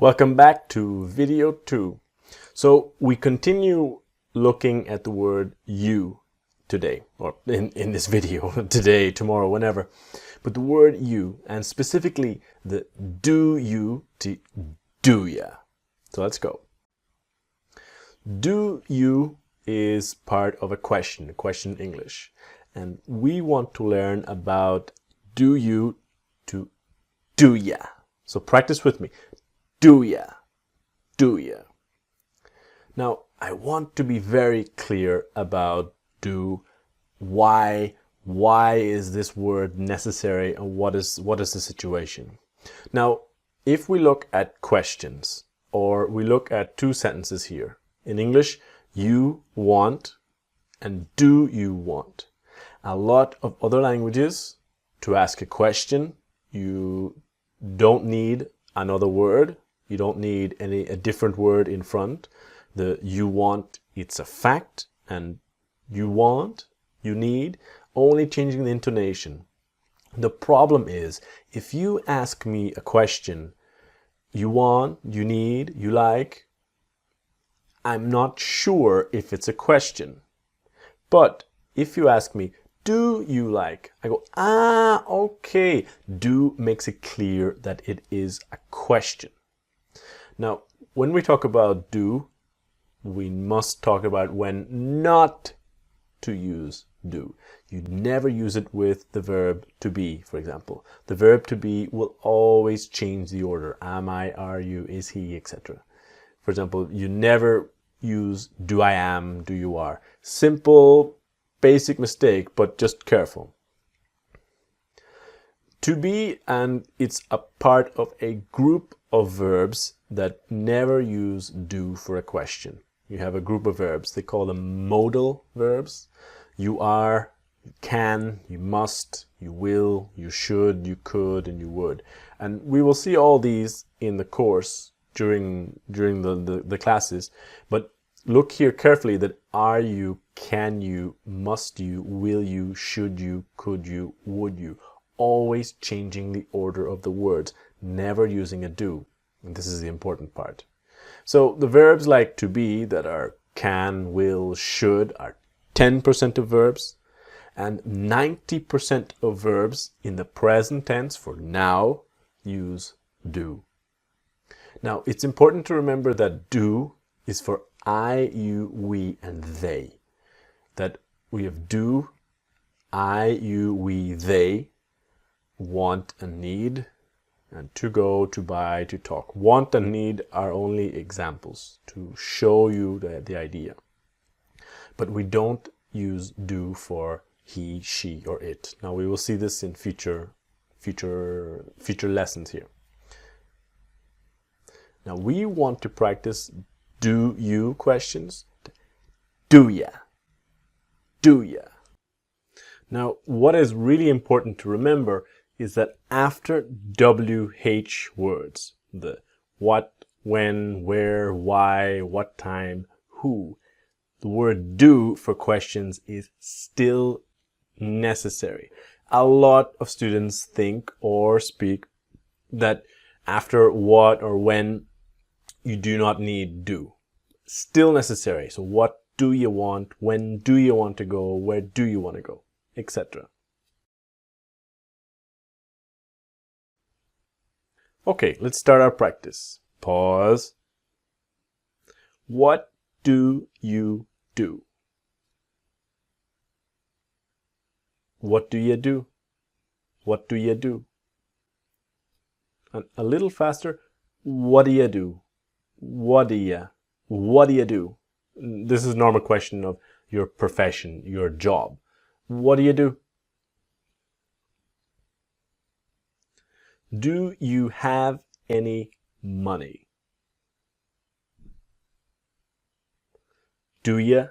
Welcome back to video 2. So we continue looking at the word you today, or in this video, today, tomorrow, whenever. But the word you, and specifically the do you to do ya. So let's go. Do you is part of a question in English. And we want to learn about do you to do ya. So practice with me. Do ya, do ya. Now, I want to be very clear about do. Why is this word necessary, and what is the situation? Now, if we look at questions, or we look at two sentences here. In English, you want and do you want. A lot of other languages, to ask a question, you don't need another word. You don't need a different word in front. The you want, it's a fact, and you want, you need, only changing the intonation. The problem is, if you ask me a question, you want, you need, you like, I'm not sure if it's a question. But if you ask me, do you like? I go, okay. Do makes it clear that it is a question. Now, when we talk about do, we must talk about when not to use do. You never use it with the verb to be, for example. The verb to be will always change the order. Am I, are you, is he, etc. For example, you never use do I am, do you are. Simple, basic mistake, but just careful. To be, and it's a part of a group of verbs that never use do for a question. You have a group of verbs. They call them modal verbs. You are, you can, you must, you will, you should, you could, and you would. And we will see all these in the course during the classes. But look here carefully that are you, can you, must you, will you, should you, could you, would you. Always changing the order of the words, never using a do. And this is the important part. So the verbs like to be that are can, will, should are 10% of verbs, and 90% of verbs in the present tense for now use do. Now it's important to remember that do is for I, you, we, and they. That we have do, I, you, we, they, want and need, and to go, to buy, to talk. Want and need are only examples to show you the idea. But we don't use do for he, she, or it. Now we will see this in future lessons here. Now we want to practice do you questions. Do ya? Do ya? Now what is really important to remember is that after WH words, the what, when, where, why, what time, who, the word do for questions is still necessary. A lot of students think or speak that after what or when you do not need do. Still necessary. So what do you want? When do you want to go? Where do you want to go? Etc. Okay, let's start our practice. Pause. What do you do? What do you do? What do you do? And a little faster. What do you do? What do you do? This is a normal question of your profession, your job. What do you do? Do you have any money? Do you?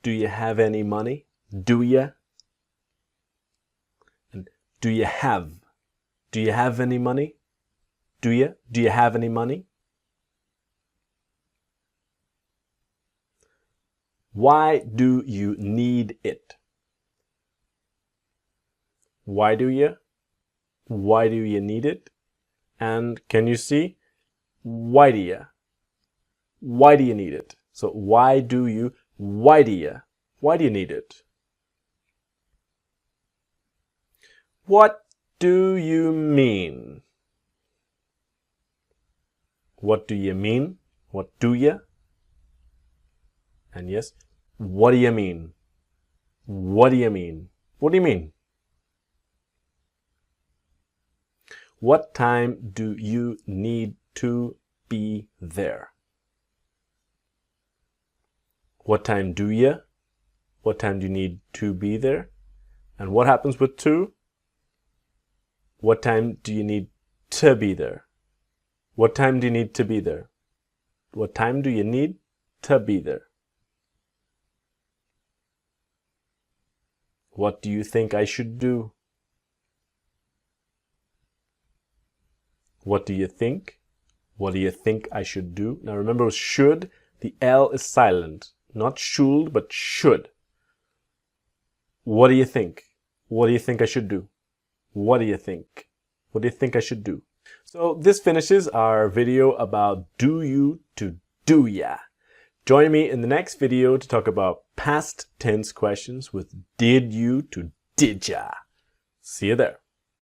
Do you have any money? Do you? And do you have? Do you have any money? Do you? Do you have any money? Why do you need it? Why do you? Why do you need it? And can you see? why do you? Why do you need it? So why do you? Why do you? Why do you need it? What do you mean? What do you mean? What do you? And yes, what do you mean? What do you mean? What do you mean? What time do you need to be there? What time do you? What time do you need to be there? And what happens with to? What time do you need to be there? What time do you need to be there? What time do you need to be there? What do you think I should do? What do you think? What do you think I should do? Now remember, should, the L is silent. Not should, but should. What do you think? What do you think I should do? What do you think? What do you think I should do? So this finishes our video about do you to do ya. Join me in the next video to talk about past tense questions with did you to did ya. See you there.